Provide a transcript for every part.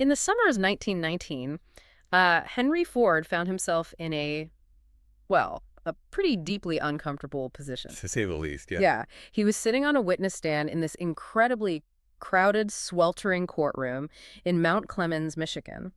In the summer of 1919, Henry Ford found himself in a pretty deeply uncomfortable position. To say the least, yeah. Yeah, he was sitting on a witness stand in this incredibly crowded, sweltering courtroom in Mount Clemens, Michigan,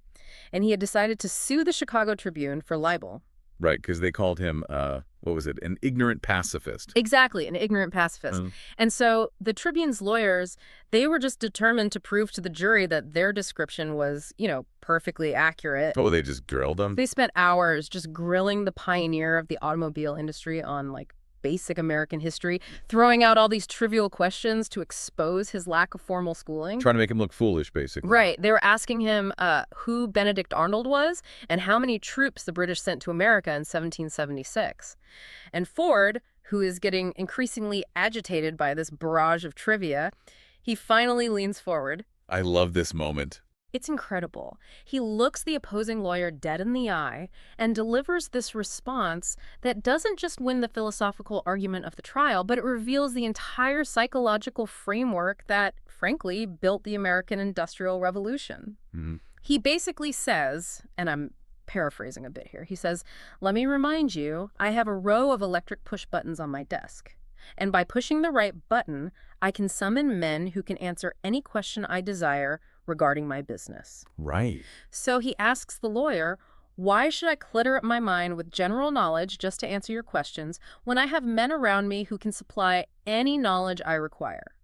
and he had decided to sue the Chicago Tribune for libel. Right, because they called him, what was it, an ignorant pacifist. Exactly, an ignorant pacifist. Mm. And so the Tribune's lawyers, they were just determined to prove to the jury that their description was, perfectly accurate. Oh, they just grilled him? They spent hours just grilling the pioneer of the automobile industry on, basic American history, throwing out all these trivial questions to expose his lack of formal schooling. Trying to make him look foolish, basically. Right. They were asking him who Benedict Arnold was and how many troops the British sent to America in 1776. And Ford, who is getting increasingly agitated by this barrage of trivia, he finally leans forward. I love this moment. It's incredible. He looks the opposing lawyer dead in the eye and delivers this response that doesn't just win the philosophical argument of the trial, but it reveals the entire psychological framework that, frankly, built the American Industrial Revolution. Mm-hmm. He basically says, and I'm paraphrasing a bit here, he says, "Let me remind you, I have a row of electric push buttons on my desk. And by pushing the right button, I can summon men who can answer any question I desire regarding my business." Right. So he asks the lawyer, "Why should I clutter up my mind with general knowledge just to answer your questions when I have men around me who can supply any knowledge I require?"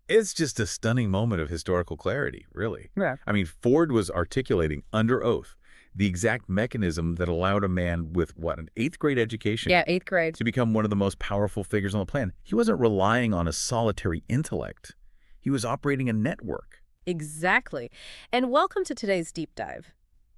It's just a stunning moment of historical clarity, really. Yeah. I mean, Ford was articulating under oath the exact mechanism that allowed a man with, an 8th grade education Yeah, 8th grade. to become one of the most powerful figures on the planet. He wasn't relying on a solitary intellect. He was operating a network. Exactly. And welcome to today's deep dive.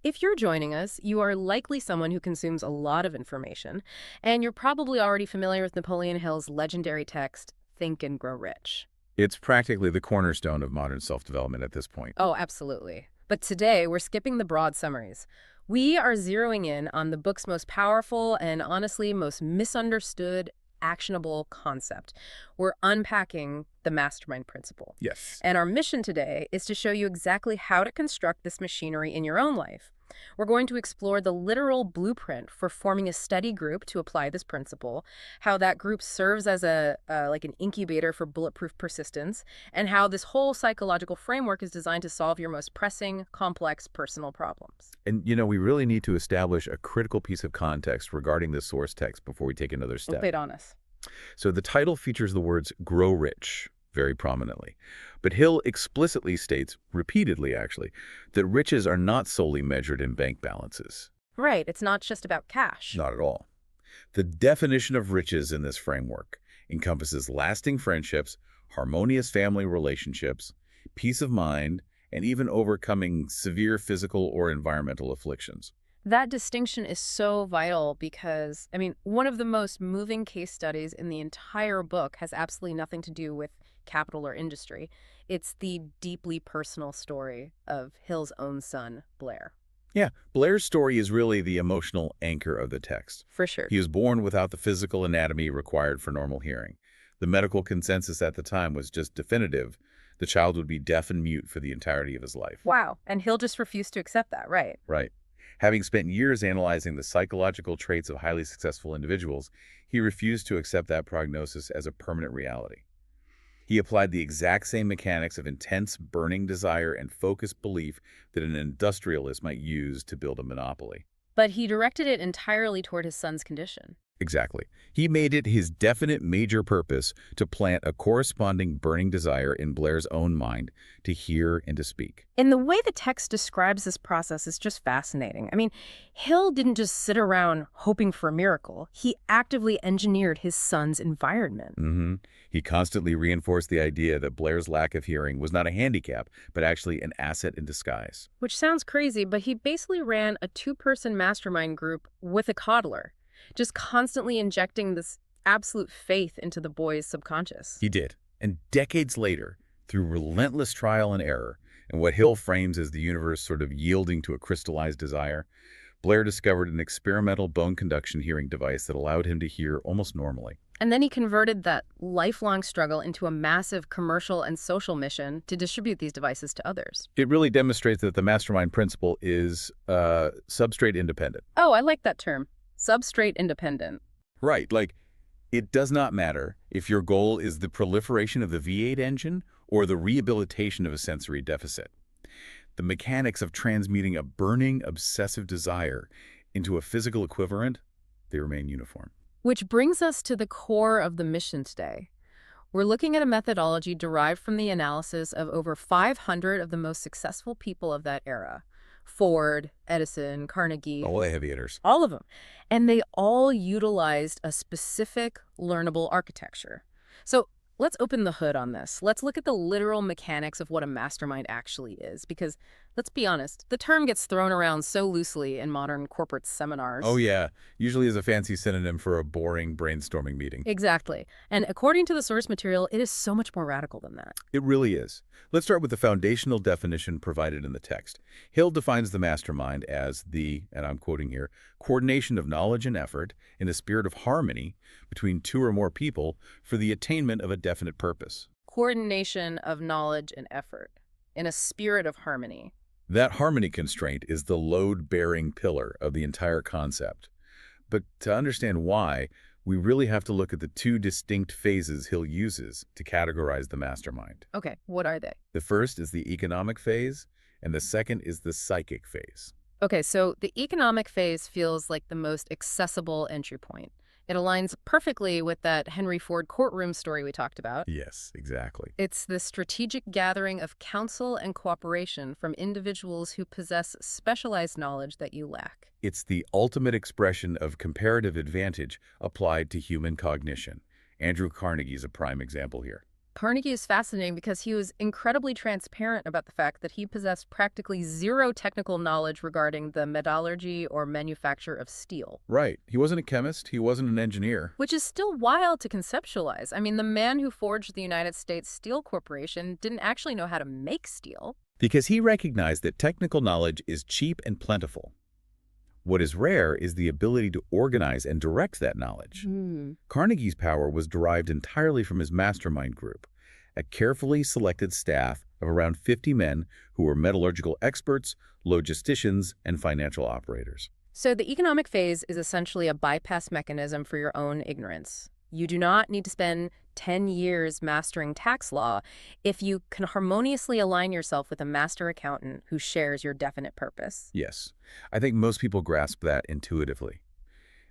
If you're joining us, you are likely someone who consumes a lot of information, and you're probably already familiar with Napoleon Hill's legendary text, Think and Grow Rich. It's practically the cornerstone of modern self-development at this point. Oh, absolutely. But today, we're skipping the broad summaries. We are zeroing in on the book's most powerful and honestly most misunderstood, actionable concept. We're unpacking the mastermind principle. Yes. And our mission today is to show you exactly how to construct this machinery in your own life. We're going to explore the literal blueprint for forming a study group to apply this principle, how that group serves as like an incubator for bulletproof persistence, and how this whole psychological framework is designed to solve your most pressing, complex personal problems. And, we really need to establish a critical piece of context regarding this source text before we take another step. Lay it on us. So the title features the words grow rich very prominently. But Hill explicitly states, repeatedly actually, that riches are not solely measured in bank balances. Right. It's not just about cash. Not at all. The definition of riches in this framework encompasses lasting friendships, harmonious family relationships, peace of mind, and even overcoming severe physical or environmental afflictions. That distinction is so vital because, one of the most moving case studies in the entire book has absolutely nothing to do with capital or industry. It's the deeply personal story of Hill's own son, Blair. Yeah, Blair's story is really the emotional anchor of the text. For sure. He was born without the physical anatomy required for normal hearing. The medical consensus at the time was just definitive. The child would be deaf and mute for the entirety of his life. Wow. And Hill just refused to accept that, right? Right. Having spent years analyzing the psychological traits of highly successful individuals, he refused to accept that prognosis as a permanent reality. He applied the exact same mechanics of intense, burning desire and focused belief that an industrialist might use to build a monopoly. But he directed it entirely toward his son's condition. Exactly. He made it his definite major purpose to plant a corresponding burning desire in Blair's own mind to hear and to speak. And the way the text describes this process is just fascinating. Hill didn't just sit around hoping for a miracle. He actively engineered his son's environment. Mm-hmm. He constantly reinforced the idea that Blair's lack of hearing was not a handicap, but actually an asset in disguise. Which sounds crazy, but he basically ran a 2-person mastermind group with a coddler, just constantly injecting this absolute faith into the boy's subconscious. He did. And decades later, through relentless trial and error, and what Hill frames as the universe sort of yielding to a crystallized desire, Blair discovered an experimental bone conduction hearing device that allowed him to hear almost normally. And then he converted that lifelong struggle into a massive commercial and social mission to distribute these devices to others. It really demonstrates that the mastermind principle is substrate independent. Oh, I like that term. Substrate independent. Right, like it does not matter if your goal is the proliferation of the V8 engine or the rehabilitation of a sensory deficit. The mechanics of transmuting a burning, obsessive desire into a physical equivalent, they remain uniform. Which brings us to the core of the mission today. We're looking at a methodology derived from the analysis of over 500 of the most successful people of that era. Ford, Edison, Carnegie, All the heavy hitters. all of them. And they all utilized a specific learnable architecture. So let's open the hood on this. Let's look at the literal mechanics of what a mastermind actually is. Because let's be honest, the term gets thrown around so loosely in modern corporate seminars. Oh yeah, usually is a fancy synonym for a boring brainstorming meeting. Exactly. And according to the source material, it is so much more radical than that. It really is. Let's start with the foundational definition provided in the text. Hill defines the mastermind as the, and I'm quoting here, coordination of knowledge and effort in a spirit of harmony between two or more people for the attainment of a definite purpose. Coordination of knowledge and effort in a spirit of harmony. That harmony constraint is the load-bearing pillar of the entire concept. But to understand why, we really have to look at the two distinct phases Hill uses to categorize the mastermind. Okay, what are they? The first is the economic phase, and the second is the psychic phase. Okay, so the economic phase feels like the most accessible entry point. It aligns perfectly with that Henry Ford courtroom story we talked about. Yes, exactly. It's the strategic gathering of counsel and cooperation from individuals who possess specialized knowledge that you lack. It's the ultimate expression of comparative advantage applied to human cognition. Andrew Carnegie is a prime example here. Carnegie is fascinating because he was incredibly transparent about the fact that he possessed practically zero technical knowledge regarding the metallurgy or manufacture of steel. Right. He wasn't a chemist. He wasn't an engineer. Which is still wild to conceptualize. I mean, the man who forged the United States Steel Corporation didn't actually know how to make steel. Because he recognized that technical knowledge is cheap and plentiful. What is rare is the ability to organize and direct that knowledge. Carnegie's power was derived entirely from his mastermind group, a carefully selected staff of around 50 men who were metallurgical experts, logisticians, and financial operators. So the economic phase is essentially a bypass mechanism for your own ignorance. You do not need to spend 10 years mastering tax law if you can harmoniously align yourself with a master accountant who shares your definite purpose. Yes, I think most people grasp that intuitively.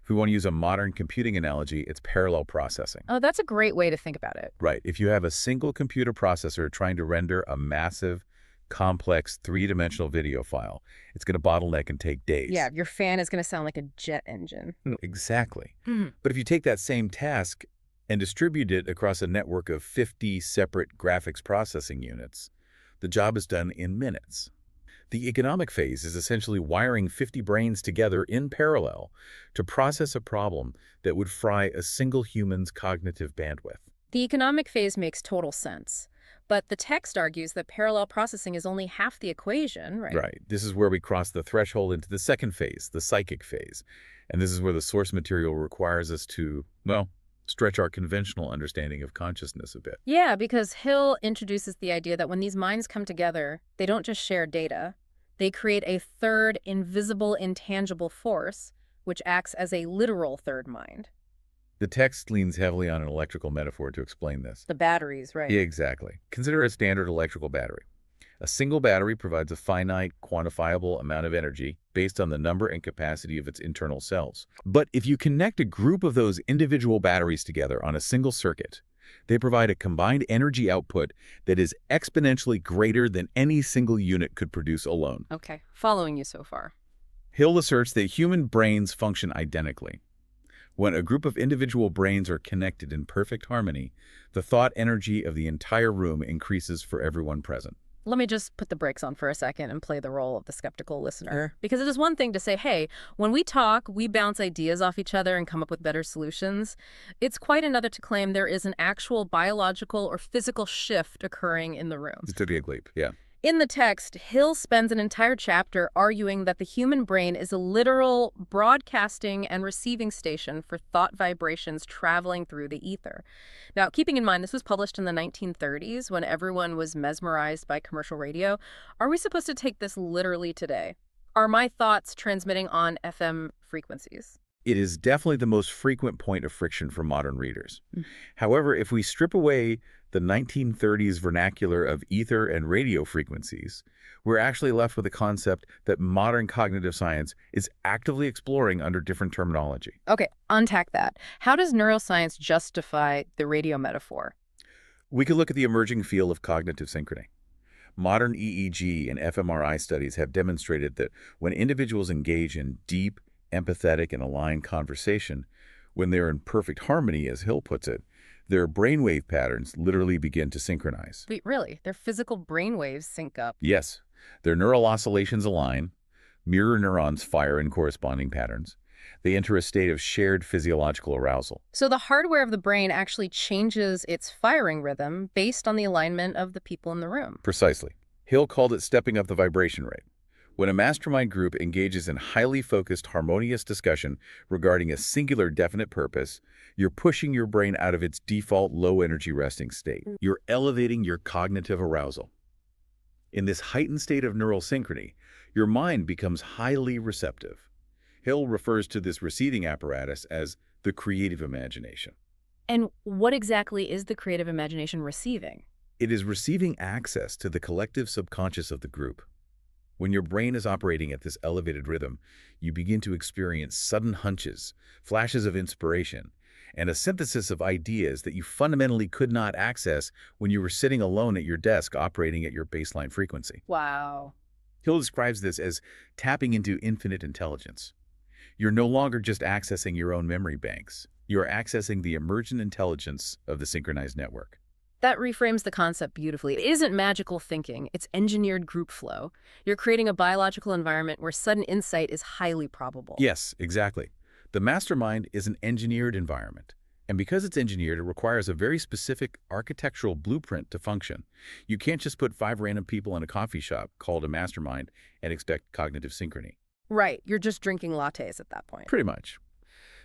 If we want to use a modern computing analogy, it's parallel processing. Oh, that's a great way to think about it. Right. If you have a single computer processor trying to render a massive, complex, three-dimensional video file, it's going to bottleneck and take days. Yeah, your fan is going to sound like a jet engine. Exactly. But if you take that same task and distribute it across a network of 50 separate graphics processing units, the job is done in minutes. The economic phase is essentially wiring 50 brains together in parallel to process a problem that would fry a single human's cognitive bandwidth. The economic phase makes total sense. But the text argues that parallel processing is only half the equation, right? Right. This is where we cross the threshold into the second phase, the psychic phase. And this is where the source material requires us to, well, stretch our conventional understanding of consciousness a bit. Yeah, because Hill introduces the idea that when these minds come together, they don't just share data. They create a third, invisible, intangible force, which acts as a literal third mind. The text leans heavily on an electrical metaphor to explain this. The batteries, right? Yeah, exactly. Consider a standard electrical battery. A single battery provides a finite, quantifiable amount of energy based on the number and capacity of its internal cells. But if you connect a group of those individual batteries together on a single circuit, they provide a combined energy output that is exponentially greater than any single unit could produce alone. Okay, following you so far. Hill asserts that human brains function identically. When a group of individual brains are connected in perfect harmony, the thought energy of the entire room increases for everyone present. Let me just put the brakes on for a second and play the role of the skeptical listener. Because it is one thing to say, hey, when we talk, we bounce ideas off each other and come up with better solutions. It's quite another to claim there is an actual biological or physical shift occurring in the room. It's a big leap, yeah. In the text, Hill spends an entire chapter arguing that the human brain is a literal broadcasting and receiving station for thought vibrations traveling through the ether. Now, keeping in mind this was published in the 1930s when everyone was mesmerized by commercial radio, are we supposed to take this literally today? Are my thoughts transmitting on FM frequencies? It is definitely the most frequent point of friction for modern readers. However, if we strip away the 1930s vernacular of ether and radio frequencies, we're actually left with a concept that modern cognitive science is actively exploring under different terminology. Okay, untack that. How does neuroscience justify the radio metaphor? We could look at the emerging field of cognitive synchrony. Modern EEG and fMRI studies have demonstrated that when individuals engage in deep, empathetic, and aligned conversation, when they're in perfect harmony, as Hill puts it, their brainwave patterns literally begin to synchronize. Wait, really? Their physical brainwaves sync up? Yes, their neural oscillations align, mirror neurons fire in corresponding patterns. They enter a state of shared physiological arousal. So the hardware of the brain actually changes its firing rhythm based on the alignment of the people in the room. Precisely. Hill called it stepping up the vibration rate. When a mastermind group engages in highly focused, harmonious discussion regarding a singular definite purpose, you're pushing your brain out of its default low-energy resting state. You're elevating your cognitive arousal. In this heightened state of neural synchrony, your mind becomes highly receptive. Hill refers to this receiving apparatus as the creative imagination. And what exactly is the creative imagination receiving? It is receiving access to the collective subconscious of the group. When your brain is operating at this elevated rhythm, you begin to experience sudden hunches, flashes of inspiration, and a synthesis of ideas that you fundamentally could not access when you were sitting alone at your desk operating at your baseline frequency. Wow. Hill describes this as tapping into infinite intelligence. You're no longer just accessing your own memory banks. You're accessing the emergent intelligence of the synchronized network. That reframes the concept beautifully. It isn't magical thinking, it's engineered group flow. You're creating a biological environment where sudden insight is highly probable. Yes, exactly. The mastermind is an engineered environment. And because it's engineered, it requires a very specific architectural blueprint to function. You can't just put 5 random people in a coffee shop called a mastermind and expect cognitive synchrony. Right, you're just drinking lattes at that point. Pretty much.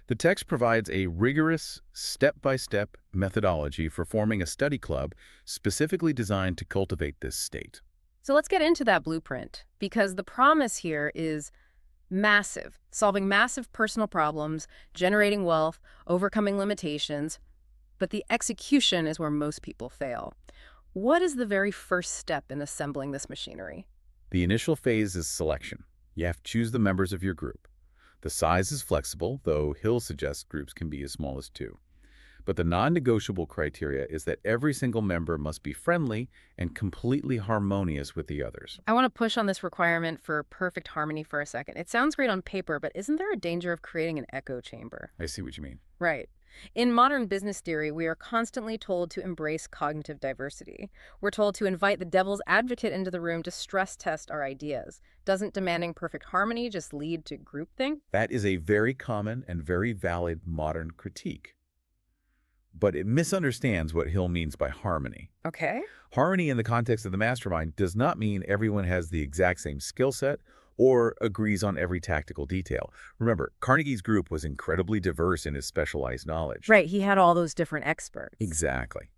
The text provides a rigorous, step-by-step methodology for forming a study club specifically designed to cultivate this state. So let's get into that blueprint, because the promise here is massive, solving massive personal problems, generating wealth, overcoming limitations, but the execution is where most people fail. What is the very first step in assembling this machinery? The initial phase is selection. You have to choose the members of your group. The size is flexible, though Hill suggests groups can be as small as 2. But the non-negotiable criteria is that every single member must be friendly and completely harmonious with the others. I want to push on this requirement for perfect harmony for a second. It sounds great on paper, but isn't there a danger of creating an echo chamber? I see what you mean. Right. In modern business theory, we are constantly told to embrace cognitive diversity. We're told to invite the devil's advocate into the room to stress test our ideas. Doesn't demanding perfect harmony just lead to groupthink? That is a very common and very valid modern critique. But it misunderstands what Hill means by harmony. Okay. Harmony in the context of the mastermind does not mean everyone has the exact same skill set or agrees on every tactical detail. Remember, Carnegie's group was incredibly diverse in his specialized knowledge. Right, he had all those different experts. Exactly.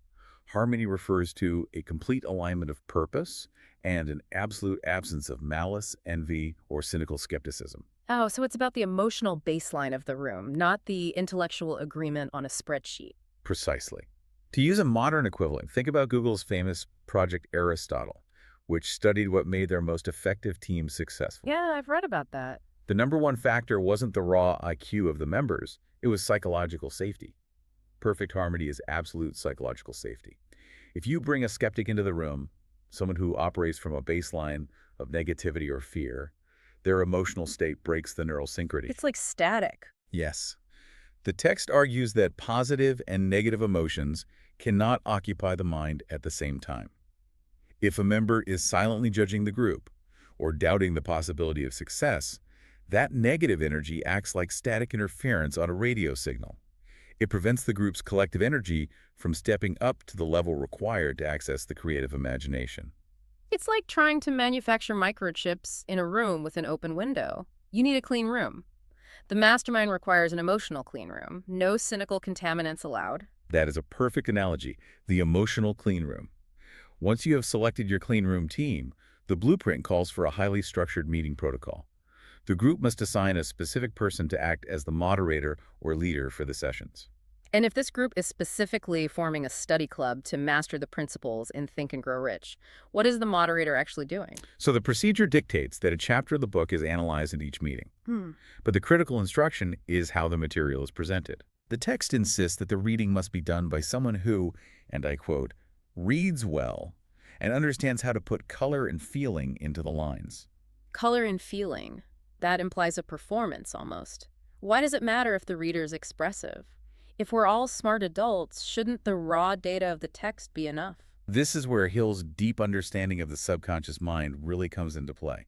Harmony refers to a complete alignment of purpose and an absolute absence of malice, envy, or cynical skepticism. Oh, so it's about the emotional baseline of the room, not the intellectual agreement on a spreadsheet. Precisely. To use a modern equivalent, think about Google's famous Project Aristotle, which studied what made their most effective teams successful. Yeah, I've read about that. The number one factor wasn't the raw IQ of the members, it was psychological safety. Perfect harmony is absolute psychological safety. If you bring a skeptic into the room, someone who operates from a baseline of negativity or fear, their emotional state breaks the neural synchrony. It's like static. Yes. The text argues that positive and negative emotions cannot occupy the mind at the same time. If a member is silently judging the group or doubting the possibility of success, that negative energy acts like static interference on a radio signal. It prevents the group's collective energy from stepping up to the level required to access the creative imagination. It's like trying to manufacture microchips in a room with an open window. You need a clean room. The mastermind requires an emotional clean room. No cynical contaminants allowed. That is a perfect analogy, the emotional clean room. Once you have selected your clean room team, the blueprint calls for a highly structured meeting protocol. The group must assign a specific person to act as the moderator or leader for the sessions. And if this group is specifically forming a study club to master the principles in Think and Grow Rich, what is the moderator actually doing? So the procedure dictates that a chapter of the book is analyzed at each meeting. Hmm. But the critical instruction is how the material is presented. The text insists that the reading must be done by someone who, and I quote, reads well and understands how to put color and feeling into the lines. Color and feeling. That implies a performance almost. Why does it matter if the reader is expressive? If we're all smart adults, shouldn't the raw data of the text be enough? This is where Hill's deep understanding of the subconscious mind really comes into play.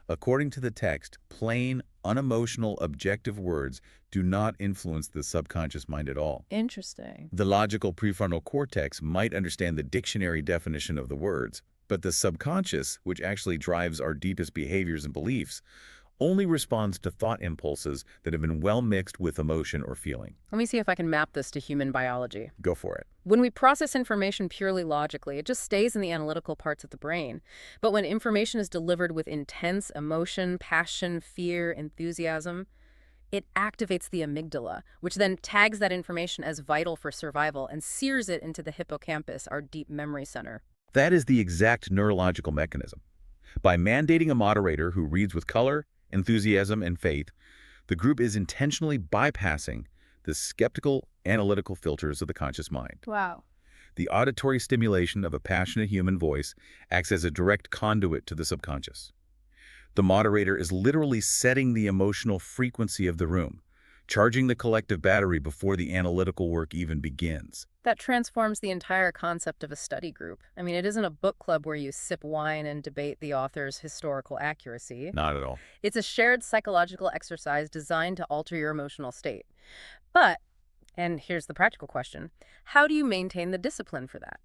According to the text, plain, unemotional, objective words do not influence the subconscious mind at all. Interesting. The logical prefrontal cortex might understand the dictionary definition of the words, but the subconscious, which actually drives our deepest behaviors and beliefs, only responds to thought impulses that have been well mixed with emotion or feeling. Let me see if I can map this to human biology. Go for it. When we process information purely logically, it just stays in the analytical parts of the brain. But when information is delivered with intense emotion, passion, fear, enthusiasm, it activates the amygdala, which then tags that information as vital for survival and sears it into the hippocampus, our deep memory center. That is the exact neurological mechanism. By mandating a moderator who reads with color, enthusiasm, and faith, the group is intentionally bypassing the skeptical, analytical filters of the conscious mind. Wow. The auditory stimulation of a passionate human voice acts as a direct conduit to the subconscious. The moderator is literally setting the emotional frequency of the room, charging the collective battery before the analytical work even begins. That transforms the entire concept of a study group. I mean, it isn't a book club where you sip wine and debate the author's historical accuracy. Not at all. It's a shared psychological exercise designed to alter your emotional state. But, and here's the practical question, how do you maintain the discipline for that?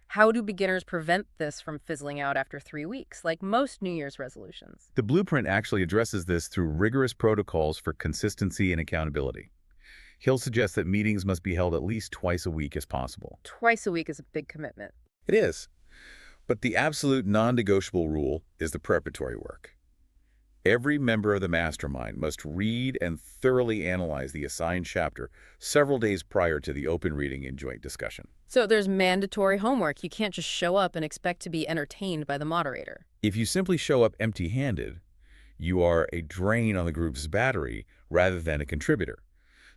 How do beginners prevent this from fizzling out after 3 weeks, like most New Year's resolutions? The blueprint actually addresses this through rigorous protocols for consistency and accountability. Hill suggests that meetings must be held at least twice a week as possible. Twice a week is a big commitment. It is. But the absolute non-negotiable rule is the preparatory work. Every member of the mastermind must read and thoroughly analyze the assigned chapter several days prior to the open reading and joint discussion. So there's mandatory homework. You can't just show up and expect to be entertained by the moderator. If you simply show up empty-handed, you are a drain on the group's battery rather than a contributor.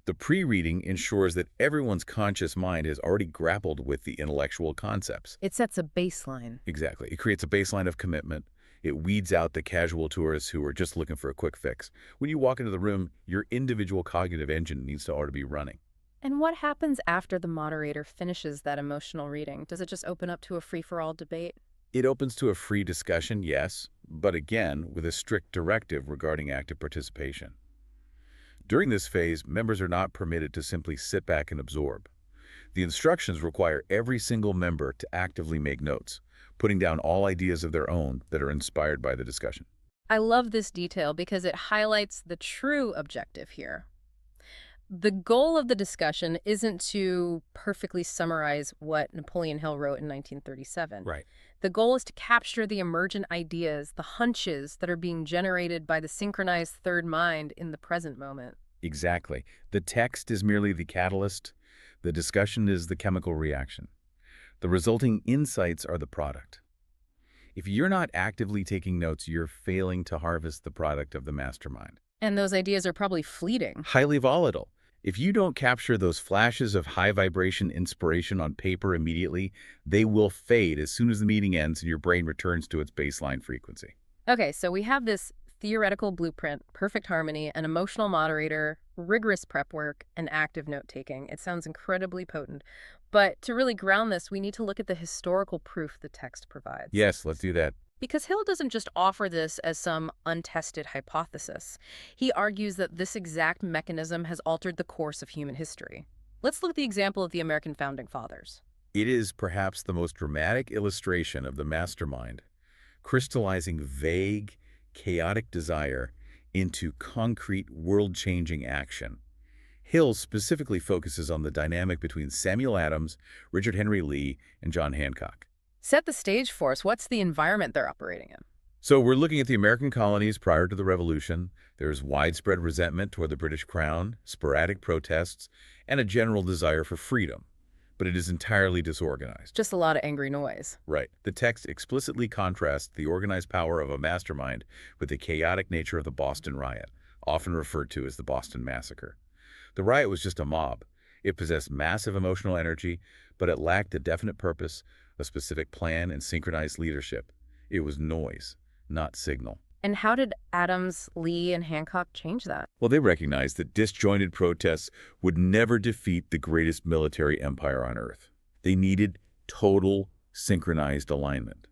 The pre-reading ensures that everyone's conscious mind has already grappled with the intellectual concepts. It sets a baseline. Exactly. It creates a baseline of commitment. It weeds out the casual tourists who are just looking for a quick fix. When you walk into the room, your individual cognitive engine needs to already be running. And what happens after the moderator finishes that emotional reading? Does it just open up to a free-for-all debate? It opens to a free discussion, yes, but again, with a strict directive regarding active participation. During this phase, members are not permitted to simply sit back and absorb. The instructions require every single member to actively make notes, putting down all ideas of their own that are inspired by the discussion. I love this detail because it highlights the true objective here. The goal of the discussion isn't to perfectly summarize what Napoleon Hill wrote in 1937. Right. The goal is to capture the emergent ideas, the hunches that are being generated by the synchronized third mind in the present moment. Exactly. The text is merely the catalyst. The discussion is the chemical reaction. The resulting insights are the product. If you're not actively taking notes, you're failing to harvest the product of the mastermind. And those ideas are probably fleeting. Highly volatile. If you don't capture those flashes of high vibration inspiration on paper immediately, they will fade as soon as the meeting ends and your brain returns to its baseline frequency. Okay, so we have this theoretical blueprint, perfect harmony, an emotional moderator, rigorous prep work, and active note-taking. It sounds incredibly potent. But to really ground this, we need to look at the historical proof the text provides. Yes, let's do that. Because Hill doesn't just offer this as some untested hypothesis. He argues that this exact mechanism has altered the course of human history. Let's look at the example of the American Founding Fathers. It is perhaps the most dramatic illustration of the mastermind crystallizing vague, chaotic desire into concrete, world-changing action. Hill specifically focuses on the dynamic between Samuel Adams, Richard Henry Lee, and John Hancock. Set the stage for us. What's the environment they're operating in? So we're looking at the American colonies prior to the Revolution. There's widespread resentment toward the British Crown, sporadic protests, and a general desire for freedom. But it is entirely disorganized. Just a lot of angry noise. Right. The text explicitly contrasts the organized power of a mastermind with the chaotic nature of the Boston riot, often referred to as the Boston Massacre. The riot was just a mob. It possessed massive emotional energy, but it lacked a definite purpose, a specific plan, and synchronized leadership. It was noise, not signal. And how did Adams, Lee, and Hancock change that? Well, they recognized that disjointed protests would never defeat the greatest military empire on earth. They needed total, synchronized alignment.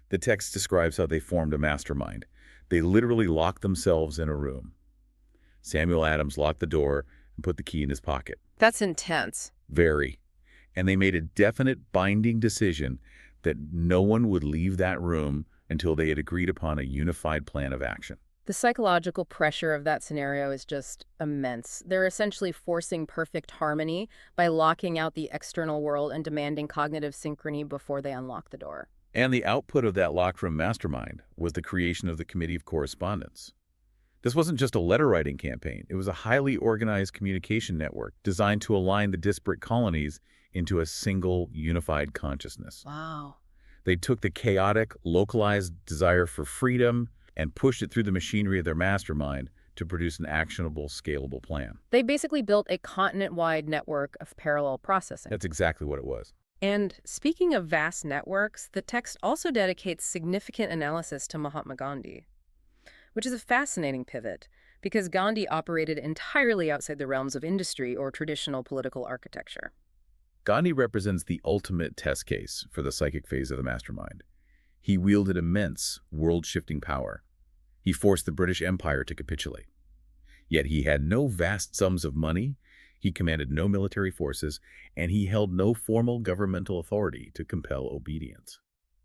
The text describes how they formed a mastermind. They literally locked themselves in a room. Samuel Adams locked the door and put the key in his pocket. That's intense. Very. And they made a definite binding decision that no one would leave that room until they had agreed upon a unified plan of action. The psychological pressure of that scenario is just immense. They're essentially forcing perfect harmony by locking out the external world and demanding cognitive synchrony before they unlock the door. And the output of that locked room mastermind was the creation of the Committee of Correspondence. This wasn't just a letter-writing campaign. It was a highly organized communication network designed to align the disparate colonies into a single, unified consciousness. Wow. They took the chaotic, localized desire for freedom and pushed it through the machinery of their mastermind to produce an actionable, scalable plan. They basically built a continent-wide network of parallel processing. That's exactly what it was. And speaking of vast networks, the text also dedicates significant analysis to Mahatma Gandhi, which is a fascinating pivot because Gandhi operated entirely outside the realms of industry or traditional political architecture. Gandhi represents the ultimate test case for the psychic phase of the mastermind. He wielded immense, world-shifting power. He forced the British Empire to capitulate. Yet he had no vast sums of money, he commanded no military forces, and he held no formal governmental authority to compel obedience.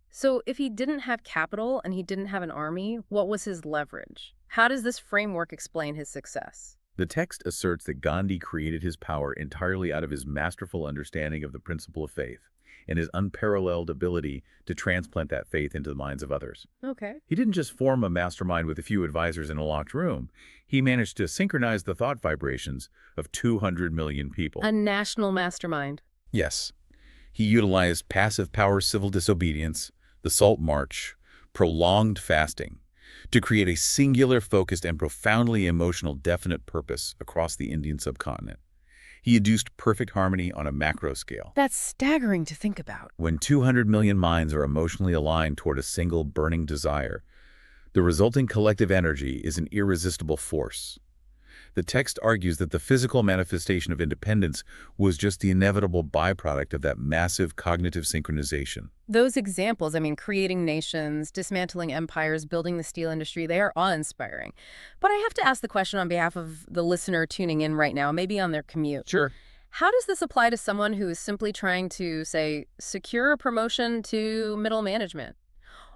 So if he didn't have capital and he didn't have an army, what was his leverage? How does this framework explain his success? The text asserts that Gandhi created his power entirely out of his masterful understanding of the principle of faith and his unparalleled ability to transplant that faith into the minds of others. Okay. He didn't just form a mastermind with a few advisors in a locked room. He managed to synchronize the thought vibrations of 200 million people. A national mastermind. Yes. He utilized passive power civil disobedience, the Salt March, prolonged fasting, to create a singular, focused, and profoundly emotional definite purpose across the Indian subcontinent. He induced perfect harmony on a macro scale. That's staggering to think about. When 200 million minds are emotionally aligned toward a single burning desire, the resulting collective energy is an irresistible force. The text argues that the physical manifestation of independence was just the inevitable byproduct of that massive cognitive synchronization. Those examples, creating nations, dismantling empires, building the steel industry, they are awe-inspiring. But I have to ask the question on behalf of the listener tuning in right now, maybe on their commute. Sure. How does this apply to someone who is simply trying to, say, secure a promotion to middle management?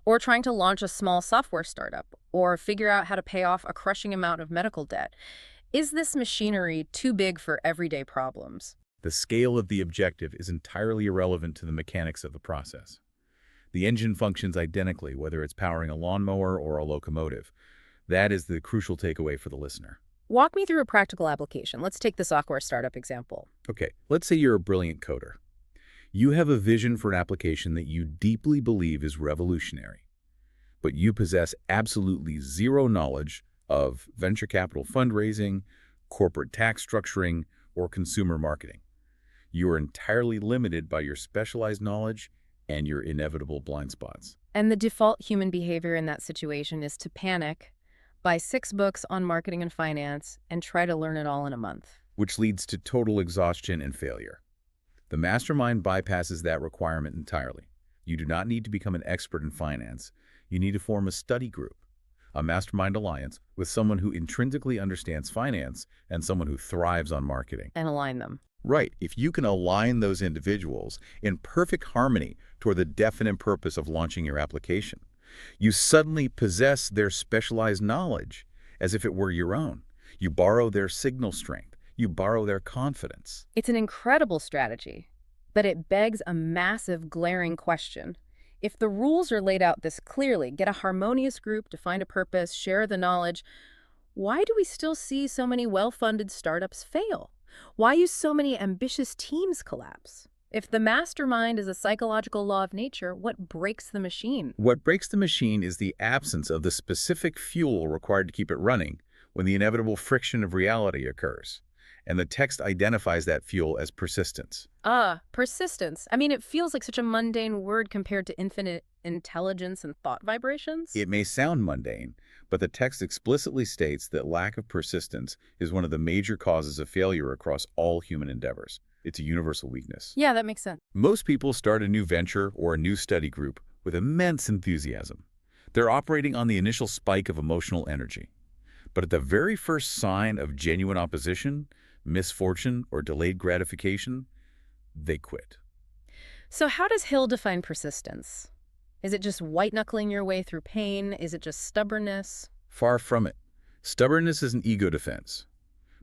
Or trying to launch a small software startup? Or figure out how to pay off a crushing amount of medical debt? Is this machinery too big for everyday problems? The scale of the objective is entirely irrelevant to the mechanics of the process. The engine functions identically, whether it's powering a lawnmower or a locomotive. That is the crucial takeaway for the listener. Walk me through a practical application. Let's take the software startup example. Okay, let's say you're a brilliant coder. You have a vision for an application that you deeply believe is revolutionary, but you possess absolutely zero knowledge of venture capital fundraising, corporate tax structuring, or consumer marketing. You are entirely limited by your specialized knowledge and your inevitable blind spots. And the default human behavior in that situation is to panic, buy 6 books on marketing and finance, and try to learn it all in a month. Which leads to total exhaustion and failure. The mastermind bypasses that requirement entirely. You do not need to become an expert in finance. You need to form a study group, a mastermind alliance with someone who intrinsically understands finance and someone who thrives on marketing. And align them. Right. If you can align those individuals in perfect harmony toward the definite purpose of launching your application, You suddenly possess their specialized knowledge as if it were your own. You borrow their signal strength. You borrow their confidence. It's an incredible strategy, but it begs a massive, glaring question. If the rules are laid out this clearly, get a harmonious group, define a purpose, share the knowledge, why do we still see so many well-funded startups fail? Why do so many ambitious teams collapse? If the mastermind is a psychological law of nature, what breaks the machine? What breaks the machine is the absence of the specific fuel required to keep it running when the inevitable friction of reality occurs. And the text identifies that fuel as persistence. Persistence. I mean, it feels like such a mundane word compared to infinite intelligence and thought vibrations. It may sound mundane, but the text explicitly states that lack of persistence is one of the major causes of failure across all human endeavors. It's a universal weakness. Yeah, that makes sense. Most people start a new venture or a new study group with immense enthusiasm. They're operating on the initial spike of emotional energy. But at the very first sign of genuine opposition, misfortune, or delayed gratification, they quit. So how does Hill define persistence? Is it just white-knuckling your way through pain? Is it just stubbornness? Far from it. Stubbornness is an ego defense.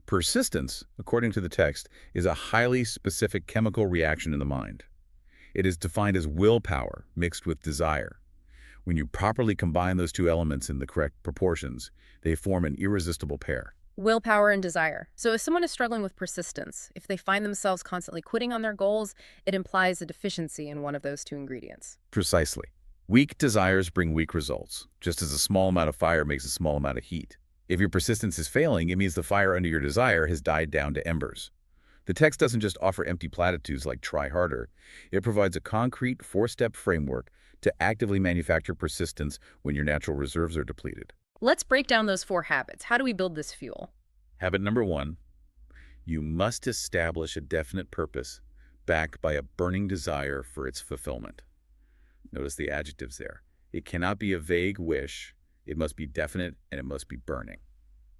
Persistence, according to the text, is a highly specific chemical reaction in the mind. It is defined as willpower mixed with desire. When you properly combine those two elements in the correct proportions, they form an irresistible pair. Willpower and desire. So if someone is struggling with persistence, if they find themselves constantly quitting on their goals, it implies a deficiency in one of those two ingredients. Precisely. Weak desires bring weak results, just as a small amount of fire makes a small amount of heat. If your persistence is failing, it means the fire under your desire has died down to embers. The text doesn't just offer empty platitudes like try harder. It provides a concrete four-step framework to actively manufacture persistence when your natural reserves are depleted. Let's break down those 4 habits. How do we build this fuel? Habit number 1, you must establish a definite purpose backed by a burning desire for its fulfillment. Notice the adjectives there. It cannot be a vague wish. It must be definite and it must be burning.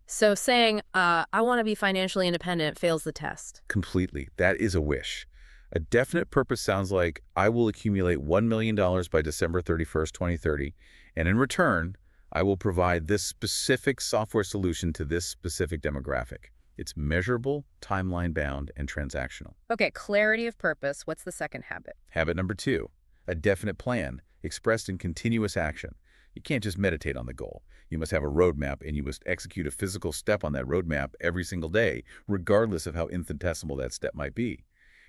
So saying, I want to be financially independent fails the test. Completely. That is a wish. A definite purpose sounds like, I will accumulate $1 million by December 31st, 2030, and in return, I will provide this specific software solution to this specific demographic. It's measurable, timeline-bound, and transactional. Okay, clarity of purpose. What's the second habit? Habit number 2, a definite plan expressed in continuous action. You can't just meditate on the goal. You must have a roadmap, and you must execute a physical step on that roadmap every single day, regardless of how infinitesimal that step might be.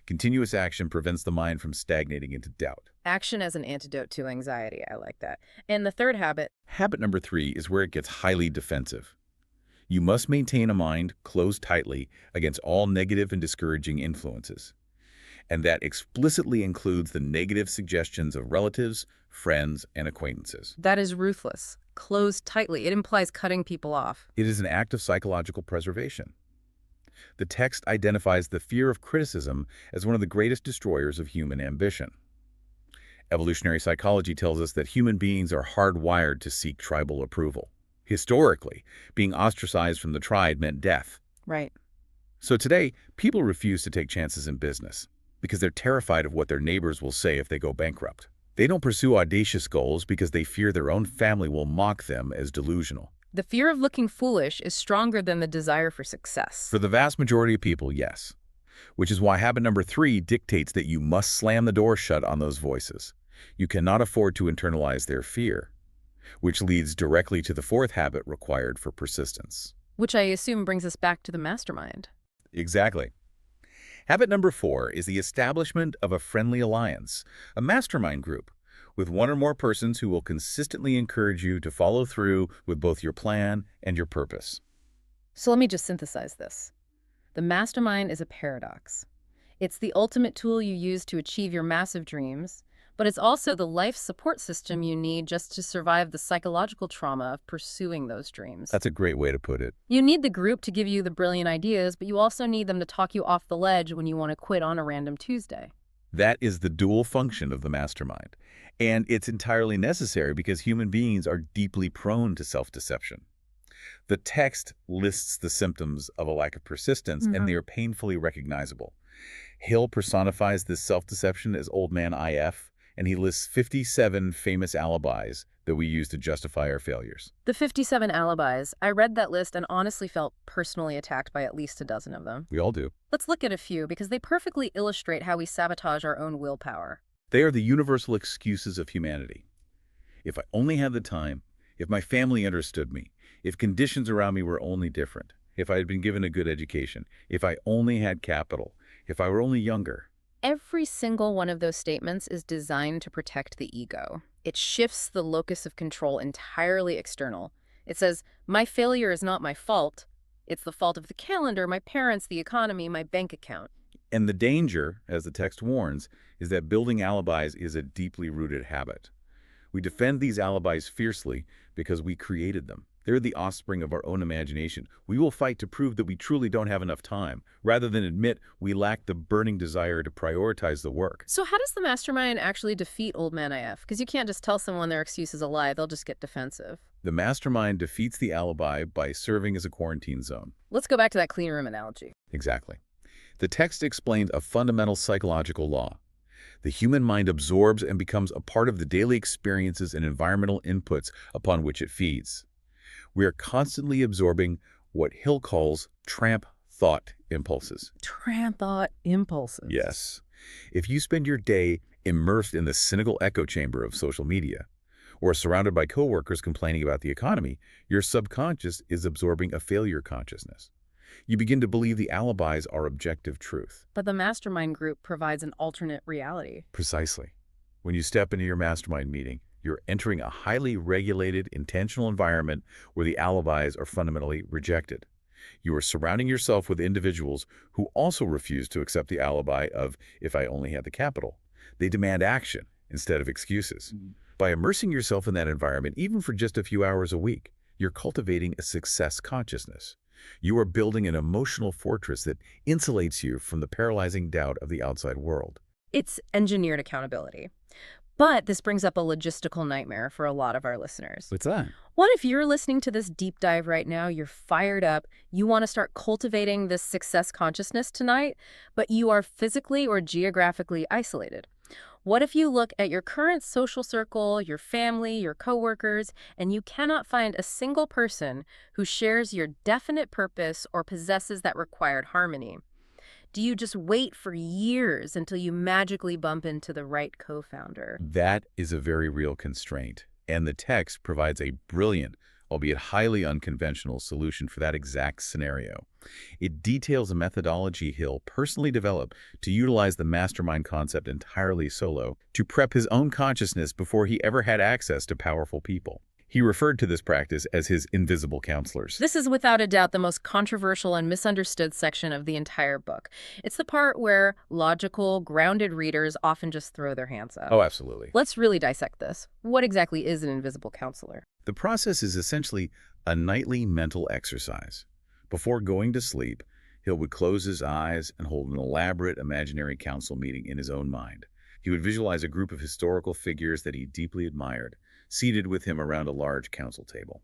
Continuous action prevents the mind from stagnating into doubt. Action as an antidote to anxiety. I like that. And the third habit? Habit number 3 is where it gets highly defensive. You must maintain a mind closed tightly against all negative and discouraging influences. And that explicitly includes the negative suggestions of relatives, friends, and acquaintances. That is ruthless. Closed tightly. It implies cutting people off. It is an act of psychological preservation. The text identifies the fear of criticism as one of the greatest destroyers of human ambition. Evolutionary psychology tells us that human beings are hardwired to seek tribal approval. Historically, being ostracized from the tribe meant death. Right. So today, people refuse to take chances in business because they're terrified of what their neighbors will say if they go bankrupt. They don't pursue audacious goals because they fear their own family will mock them as delusional. The fear of looking foolish is stronger than the desire for success. For the vast majority of people, yes. Which is why habit number 3 dictates that you must slam the door shut on those voices. You cannot afford to internalize their fear, which leads directly to the 4th habit required for persistence. Which I assume brings us back to the mastermind. Exactly. Habit number 4 is the establishment of a friendly alliance, a mastermind group, with one or more persons who will consistently encourage you to follow through with both your plan and your purpose. So let me just synthesize this. The mastermind is a paradox. It's the ultimate tool you use to achieve your massive dreams, but it's also the life support system you need just to survive the psychological trauma of pursuing those dreams. That's a great way to put it. You need the group to give you the brilliant ideas, but you also need them to talk you off the ledge when you want to quit on a random Tuesday. That is the dual function of the mastermind. And it's entirely necessary because human beings are deeply prone to self-deception. The text lists the symptoms of a lack of persistence, and they are painfully recognizable. Hill personifies this self-deception as Old Man IF, and he lists 57 famous alibis that we use to justify our failures. The 57 alibis. I read that list and honestly felt personally attacked by at least a dozen of them. We all do. Let's look at a few because they perfectly illustrate how we sabotage our own willpower. They are the universal excuses of humanity. If I only had the time, if my family understood me, if conditions around me were only different, if I had been given a good education, if I only had capital, if I were only younger. Every single one of those statements is designed to protect the ego. It shifts the locus of control entirely external. It says, my failure is not my fault. It's the fault of the calendar, my parents, the economy, my bank account. And the danger, as the text warns, is that building alibis is a deeply rooted habit. We defend these alibis fiercely because we created them. They're the offspring of our own imagination. We will fight to prove that we truly don't have enough time, rather than admit we lack the burning desire to prioritize the work. So how does the mastermind actually defeat Old Man IF? Because you can't just tell someone their excuse is a lie. They'll just get defensive. The mastermind defeats the alibi by serving as a quarantine zone. Let's go back to that clean room analogy. Exactly. The text explains a fundamental psychological law. The human mind absorbs and becomes a part of the daily experiences and environmental inputs upon which it feeds. We are constantly absorbing what Hill calls tramp thought impulses. Tramp thought impulses. Yes. If you spend your day immersed in the cynical echo chamber of social media, or surrounded by coworkers complaining about the economy, your subconscious is absorbing a failure consciousness. You begin to believe the alibis are objective truth. But the mastermind group provides an alternate reality. Precisely. When you step into your mastermind meeting, you're entering a highly regulated, intentional environment where the alibis are fundamentally rejected. You are surrounding yourself with individuals who also refuse to accept the alibi of, if I only had the capital. They demand action instead of excuses. By immersing yourself in that environment, even for just a few hours a week, you're cultivating a success consciousness. You are building an emotional fortress that insulates you from the paralyzing doubt of the outside world. It's engineered accountability. But this brings up a logistical nightmare for a lot of our listeners. What's that? What if you're listening to this deep dive right now, you're fired up, you want to start cultivating this success consciousness tonight, but you are physically or geographically isolated? What if you look at your current social circle, your family, your coworkers, and you cannot find a single person who shares your definite purpose or possesses that required harmony? Do you just wait for years until you magically bump into the right co-founder? That is a very real constraint, and the text provides a brilliant, albeit highly unconventional solution for that exact scenario. It details a methodology Hill personally developed to utilize the mastermind concept entirely solo to prep his own consciousness before he ever had access to powerful people. He referred to this practice as his invisible counselors. This is without a doubt the most controversial and misunderstood section of the entire book. It's the part where logical, grounded readers often just throw their hands up. Oh, absolutely. Let's really dissect this. What exactly is an invisible counselor? The process is essentially a nightly mental exercise. Before going to sleep, Hill would close his eyes and hold an elaborate imaginary council meeting in his own mind. He would visualize a group of historical figures that he deeply admired, seated with him around a large council table.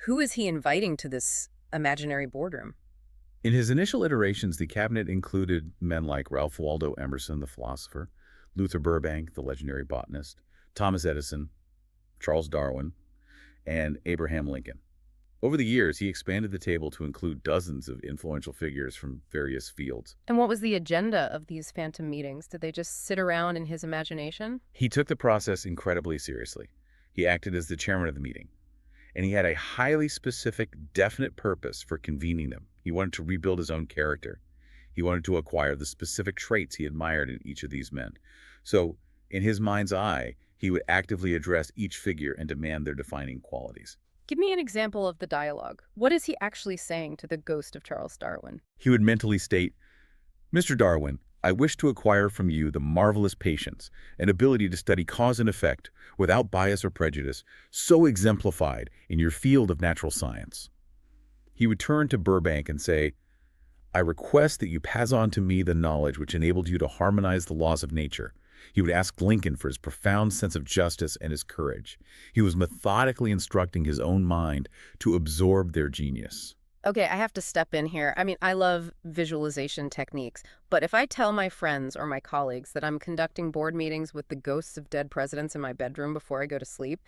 Who is he inviting to this imaginary boardroom? In his initial iterations, the cabinet included men like Ralph Waldo Emerson, the philosopher, Luther Burbank, the legendary botanist, Thomas Edison, Charles Darwin, and Abraham Lincoln. Over the years, he expanded the table to include dozens of influential figures from various fields. And what was the agenda of these phantom meetings? Did they just sit around in his imagination? He took the process incredibly seriously. He acted as the chairman of the meeting, and he had a highly specific, definite purpose for convening them. He wanted to rebuild his own character. He wanted to acquire the specific traits he admired in each of these men. So, in his mind's eye, he would actively address each figure and demand their defining qualities. Give me an example of the dialogue. What is he actually saying to the ghost of Charles Darwin? He would mentally state, "Mr. Darwin, I wish to acquire from you the marvelous patience and ability to study cause and effect without bias or prejudice, so exemplified in your field of natural science." He would turn to Burbank and say, "I request that you pass on to me the knowledge which enabled you to harmonize the laws of nature." He would ask Lincoln for his profound sense of justice and his courage. He was methodically instructing his own mind to absorb their genius. Okay, I have to step in here. I mean, I love visualization techniques, but if I tell my friends or my colleagues that I'm conducting board meetings with the ghosts of dead presidents in my bedroom before I go to sleep,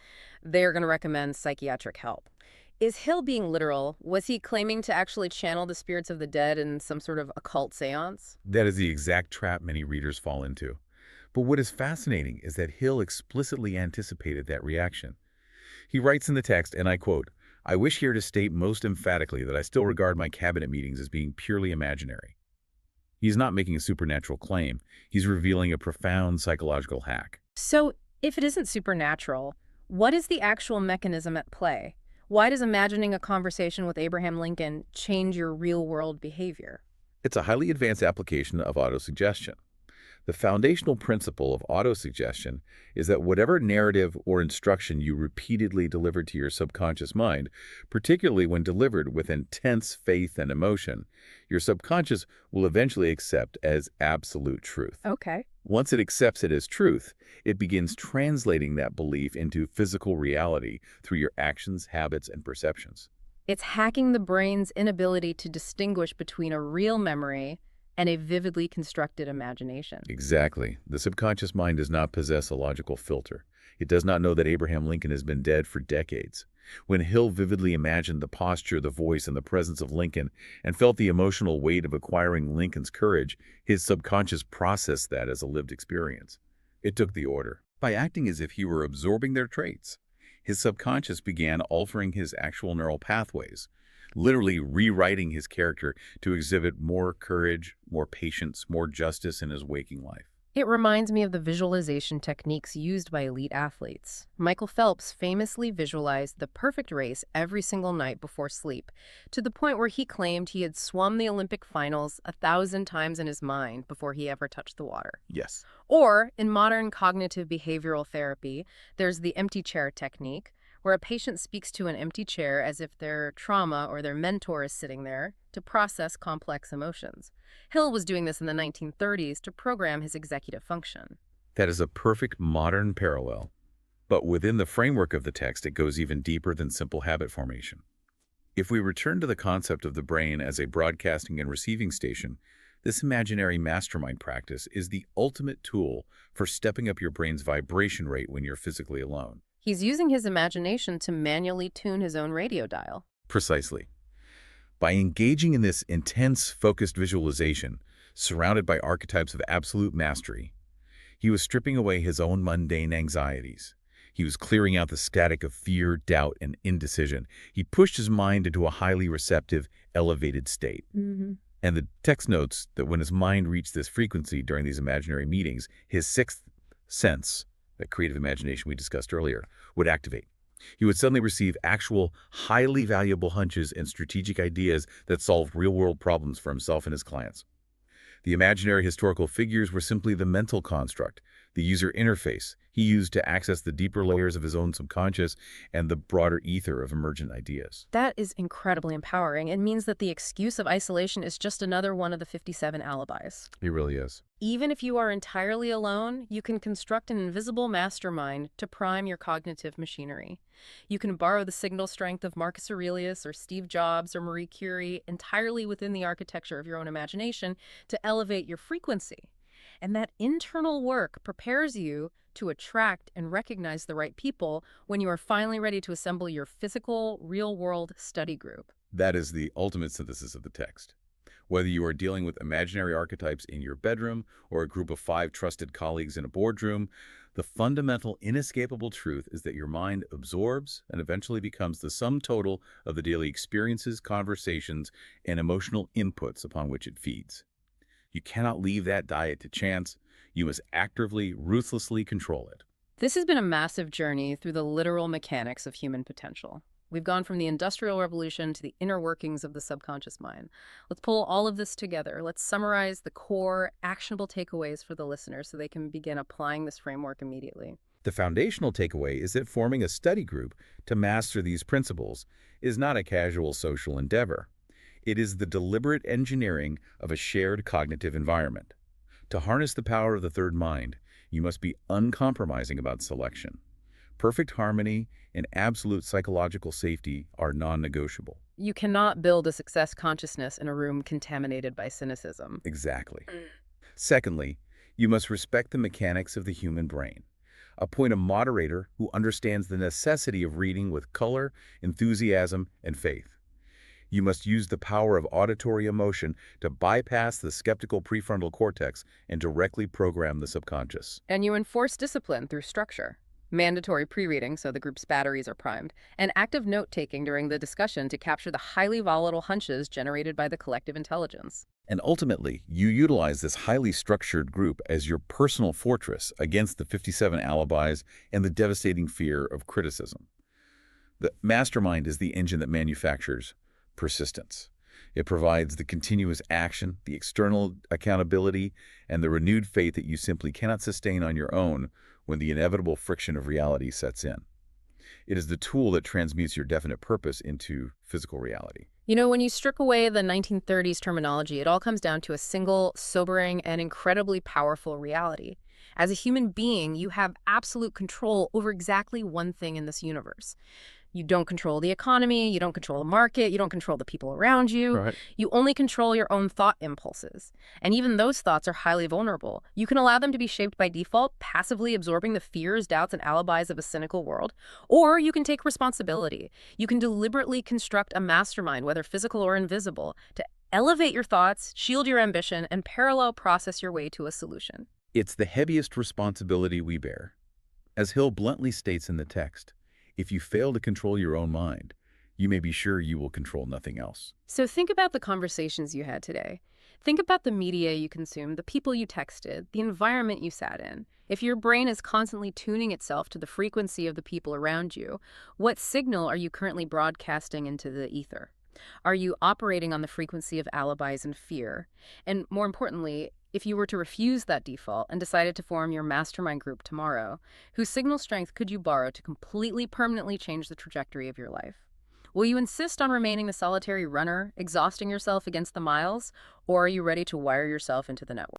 they're going to recommend psychiatric help. Is Hill being literal? Was he claiming to actually channel the spirits of the dead in some sort of occult seance? That is the exact trap many readers fall into. But what is fascinating is that Hill explicitly anticipated that reaction. He writes in the text, and I quote, "I wish here to state most emphatically that I still regard my cabinet meetings as being purely imaginary." He's not making a supernatural claim. He's revealing a profound psychological hack. So, if it isn't supernatural, what is the actual mechanism at play? Why does imagining a conversation with Abraham Lincoln change your real-world behavior? It's a highly advanced application of autosuggestion. The foundational principle of autosuggestion is that whatever narrative or instruction you repeatedly deliver to your subconscious mind, particularly when delivered with intense faith and emotion, your subconscious will eventually accept as absolute truth. Okay. Once it accepts it as truth, it begins translating that belief into physical reality through your actions, habits, and perceptions. It's hacking the brain's inability to distinguish between a real memory and a vividly constructed imagination. Exactly. The subconscious mind does not possess a logical filter. It does not know that Abraham Lincoln has been dead for decades. When Hill vividly imagined the posture, the voice, and the presence of Lincoln and felt the emotional weight of acquiring Lincoln's courage, his subconscious processed that as a lived experience. It took the order. By acting as if he were absorbing their traits, his subconscious began altering his actual neural pathways, literally rewriting his character to exhibit more courage, more patience, more justice in his waking life. It reminds me of the visualization techniques used by elite athletes. Michael Phelps famously visualized the perfect race every single night before sleep, to the point where he claimed he had swum the Olympic finals 1,000 times in his mind before he ever touched the water. Yes. Or, in modern cognitive behavioral therapy, there's the empty chair technique, where a patient speaks to an empty chair as if their trauma or their mentor is sitting there to process complex emotions. Hill was doing this in the 1930s to program his executive function. That is a perfect modern parallel. But within the framework of the text, it goes even deeper than simple habit formation. If we return to the concept of the brain as a broadcasting and receiving station, this imaginary mastermind practice is the ultimate tool for stepping up your brain's vibration rate when you're physically alone. He's using his imagination to manually tune his own radio dial. Precisely. By engaging in this intense, focused visualization, surrounded by archetypes of absolute mastery, he was stripping away his own mundane anxieties. He was clearing out the static of fear, doubt, and indecision. He pushed his mind into a highly receptive, elevated state. And the text notes that when his mind reached this frequency during these imaginary meetings, his sixth sense, that creative imagination we discussed earlier, would activate. He would suddenly receive actual, highly valuable hunches and strategic ideas that solved real-world problems for himself and his clients. The imaginary historical figures were simply the mental construct, the user interface he used to access the deeper layers of his own subconscious and the broader ether of emergent ideas. That is incredibly empowering and means that the excuse of isolation is just another one of the 57 alibis. It really is. Even if you are entirely alone, you can construct an invisible mastermind to prime your cognitive machinery. You can borrow the signal strength of Marcus Aurelius or Steve Jobs or Marie Curie entirely within the architecture of your own imagination to elevate your frequency. And that internal work prepares you to attract and recognize the right people when you are finally ready to assemble your physical, real-world study group. That is the ultimate synthesis of the text. Whether you are dealing with imaginary archetypes in your bedroom or a group of 5 trusted colleagues in a boardroom, the fundamental, inescapable truth is that your mind absorbs and eventually becomes the sum total of the daily experiences, conversations, and emotional inputs upon which it feeds. You cannot leave that diet to chance. You must actively, ruthlessly control it. This has been a massive journey through the literal mechanics of human potential. We've gone from the Industrial Revolution to the inner workings of the subconscious mind. Let's pull all of this together. Let's summarize the core, actionable takeaways for the listeners so they can begin applying this framework immediately. The foundational takeaway is that forming a study group to master these principles is not a casual social endeavor. It is the deliberate engineering of a shared cognitive environment. To harness the power of the third mind, you must be uncompromising about selection. Perfect harmony and absolute psychological safety are non-negotiable. You cannot build a success consciousness in a room contaminated by cynicism. Exactly. Secondly, you must respect the mechanics of the human brain. Appoint a moderator who understands the necessity of reading with color, enthusiasm, and faith. You must use the power of auditory emotion to bypass the skeptical prefrontal cortex and directly program the subconscious. And you enforce discipline through structure. Mandatory pre-reading so the group's batteries are primed, and active note-taking during the discussion to capture the highly volatile hunches generated by the collective intelligence. And ultimately, you utilize this highly structured group as your personal fortress against the 57 alibis and the devastating fear of criticism. The mastermind is the engine that manufactures persistence. It provides the continuous action, the external accountability, and the renewed faith that you simply cannot sustain on your own when the inevitable friction of reality sets in. It is the tool that transmutes your definite purpose into physical reality. You know, when you strip away the 1930s terminology, it all comes down to a single, sobering, and incredibly powerful reality. As a human being, you have absolute control over exactly one thing in this universe. You don't control the economy, you don't control the market, you don't control the people around you. Right. You only control your own thought impulses. And even those thoughts are highly vulnerable. You can allow them to be shaped by default, passively absorbing the fears, doubts, and alibis of a cynical world. Or you can take responsibility. You can deliberately construct a mastermind, whether physical or invisible, to elevate your thoughts, shield your ambition, and parallel process your way to a solution. It's the heaviest responsibility we bear. As Hill bluntly states in the text, if you fail to control your own mind, you may be sure you will control nothing else. So think about the conversations you had today. Think about the media you consumed, the people you texted, the environment you sat in. If your brain is constantly tuning itself to the frequency of the people around you, what signal are you currently broadcasting into the ether? Are you operating on the frequency of alibis and fear? And more importantly, if you were to refuse that default and decided to form your mastermind group tomorrow, whose signal strength could you borrow to completely permanently change the trajectory of your life? Will you insist on remaining the solitary runner, exhausting yourself against the miles, or are you ready to wire yourself into the network?